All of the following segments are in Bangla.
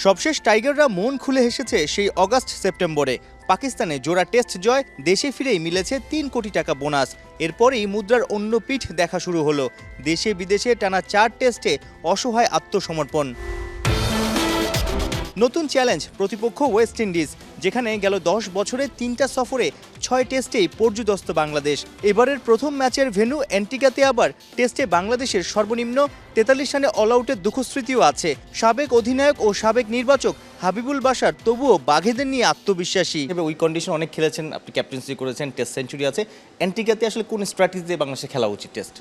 সবশেষ টাইগাররা মন খুলে হেসেছে সেই অগাস্ট সেপ্টেম্বরে। পাকিস্তানে জোড়া টেস্ট জয়, দেশে ফিরেই মিলেছে ৩ কোটি টাকা বোনাস। এরপরই মুদ্রার অন্য পিঠ দেখা শুরু হলো। দেশে বিদেশে টানা ৪ টেস্টে অসহায় আত্মসমর্পণ। নতুন চ্যালেঞ্জ, প্রতিপক্ষ ওয়েস্ট ইন্ডিজ, যেখানে গেল ১০ বছরে ৩টা সফরে ৬ টেস্টেই পর্যুদস্ত বাংলাদেশ। এবারের প্রথম ম্যাচের ভেন্যু অ্যান্টিগাতে আবার টেস্টে বাংলাদেশের সর্বনিম্ন ৪৩ রানে অলআউটের দুঃখস্মৃতিও আছে। সাবেক অধিনায়ক ও সাবেক নির্বাচক হাবিবুল বাশার তবুও বাঘেদের নিয়ে আত্মবিশ্বাসী। ওই কন্ডিশন অনেক খেলেছেন, আপনি ক্যাপ্টেন্সি করেছেন, টেস্ট সেঞ্চুরি আছে। অ্যান্টিগাতে আসলে কোন স্ট্র্যাটেজি দিয়ে বাংলাদেশে খেলা উচিত টেস্ট?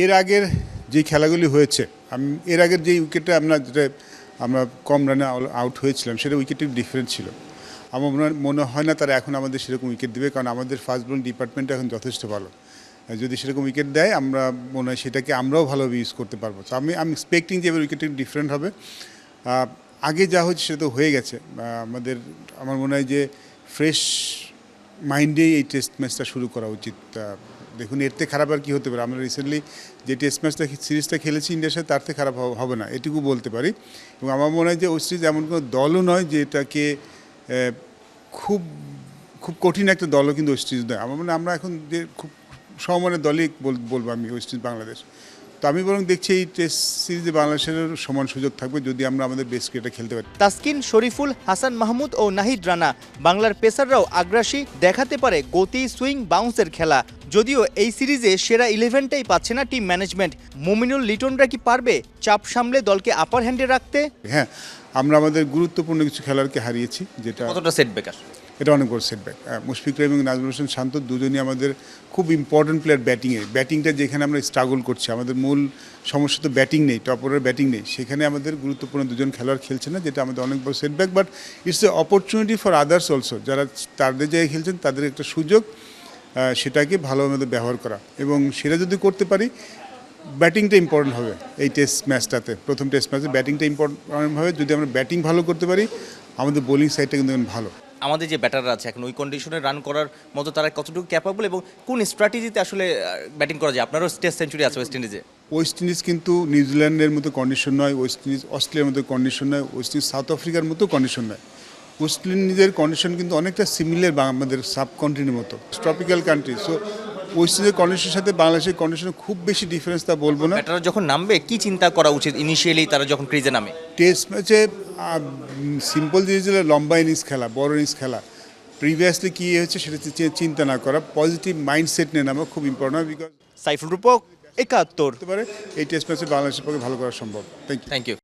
এর আগের যে খেলাগুলি হয়েছে, এর আগের যে উইকেটে আমরা কম রানে আউট হয়েছিলাম, সেটা উইকেটটি ডিফারেন্ট ছিল। আমার মনে হয় না তারা এখন আমাদের সেরকম উইকেট দেবে, কারণ আমাদের ফাস্ট বোলিং ডিপার্টমেন্ট এখন যথেষ্ট ভালো। যদি সেরকম উইকেট দেয়, আমরা মনে হয় সেটাকে আমরাও ভালোভাবে ইউজ করতে পারবো। তো আমি এক্সপেক্টিং যে এবার উইকেটটি ডিফারেন্ট হবে। আগে যা হচ্ছে সেটা তো হয়ে গেছে। আমার মনে হয় যে ফ্রেশ মাইন্ডেই এই টেস্ট ম্যাচটা শুরু করা উচিত। দেখুন, এর থেকে খারাপ আর কী হতে পারে? আমরা রিসেন্টলি যে টেস্ট ম্যাচটা সিরিজটা খেলেছি ইন্ডিয়ার সাথে, তার থেকে খারাপ হবে না, এটুকু বলতে পারি। এবং আমার মনে হয় যে ওয়েস্ট ইন্ডিজ এমন কোনো দলও নয় যে এটাকে খুব খুব কঠিন একটা দলও কিন্তু ওয়েস্ট ইন্ডিজ নয়। আমার মনে হয় আমরা এখন যে খুব সমমানের দলই বলবো আমি ওয়েস্ট ইন্ডিজ বাংলাদেশ। তো আমি বরং দেখছি এই টেস্ট সিরিজে বাংলাদেশের সমান সুযোগ থাকবে যদি আমরা আমাদের বেস্ট ক্রিকেটটা খেলতে পারি। তাসকিন, শরীফুল, হাসান মাহমুদ ও নাহিদ রানা, বাংলার পেসাররাও আগ্রাসী, দেখাতে পারে গতি, সুইং, বাউন্সের খেলা। যদিও এই সিরিজে সেরা 11টাই পাচ্ছে না টিম ম্যানেজমেন্ট। মুমিনুল, লিটনরা কি পারবে চাপ সামলে দলকে আপার হ্যান্ডে রাখতে? হ্যাঁ, আমরা আমাদের গুরুত্বপূর্ণ কিছু খেলোয়াড়কে হারিয়েছি, যেটা কতটা সেটব্যাক আসলে? এটা অনেক বড় সেটব্যাক। মুশফিক রহিম এবং নাজমুল হোসেন শান্ত দুজনই আমাদের খুব ইম্পর্টেন্ট প্লেয়ার ব্যাটিংটা যেখানে আমরা স্ট্রাগল করছি, আমাদের মূল সমস্যা তো ব্যাটিং নেই, টপ অর্ডার ব্যাটিং নেই, সেখানে আমাদের গুরুত্বপূর্ণ দুজন খেলোয়াড় খেলছে না, যেটা আমাদের অনেক বড় setback. But it's a opportunity for others also, যারা তাদের জায়গায় খেলছেন তাদের একটা সুযোগ, সেটাকে ভালোভাবে ব্যবহার করা। এবং সেটা যদি করতে পারি, ব্যাটিংটা ইম্পর্টেন্ট হবে এই টেস্ট ম্যাচটাতে। প্রথম টেস্ট ম্যাচে ব্যাটিংটা ইম্পর্টেন্ট হবে। যদি আমরা ব্যাটিং ভালো করতে পারি, আমাদের বোলিং সাইডটা কিন্তু ভালো। আমাদের যে ব্যাটাররা আছে এখন ওই কন্ডিশনে রান করার মতো তারা কতটুকু ক্যাপাবল এবং কোন স্ট্র্যাটেজিতে আসলে ব্যাটিং করা যায়? আপনারও টেস্ট সেঞ্চুরি আছে ওয়েস্ট ইন্ডিজে। ওয়েস্ট ইন্ডিজ কিন্তু নিউজিল্যান্ডের মতো কন্ডিশন নয়, ওয়েস্ট ইন্ডিজ অস্ট্রেলিয়ার মতো কন্ডিশন নয়, ওয়েস্ট ইন্ডিজ সাউথ আফ্রিকার মতো কন্ডিশন নয়। ওয়েস্ট ইন্ডিজের কন্ডিশন কিন্তু অনেকটা সিমিলার আমাদের সাবকন্টিনেন্টের মতো, ট্রপিক্যাল কান্ট্রি। সো ওয়েস্ট ইন্ডিজের কন্ডিশনের সাথে বাংলাদেশের কন্ডিশনে খুব বেশি ডিফারেন্স তা বলবো না। ব্যাটাররা যখন নামবে কি চিন্তা করা উচিত ইনিশিয়ালি তারা যখন ক্রিজে নামে? টেস্ট ম্যাচে সিম্পল জিনিস হলো লম্বা ইনিংস খেলা, বড় ইনিংস খেলা। প্রিভিয়াসলি কী হয়েছে সেটা চিন্তা না করা, পজিটিভ মাইন্ডসেট নিয়ে নামা খুব ইম্পর্টেন্ট। বিকজ সাইফুল রূপক, ৭১। হতে পারে এই টেস্ট ম্যাচে বাংলাদেশের পক্ষে ভালো করা সম্ভব। Thank you.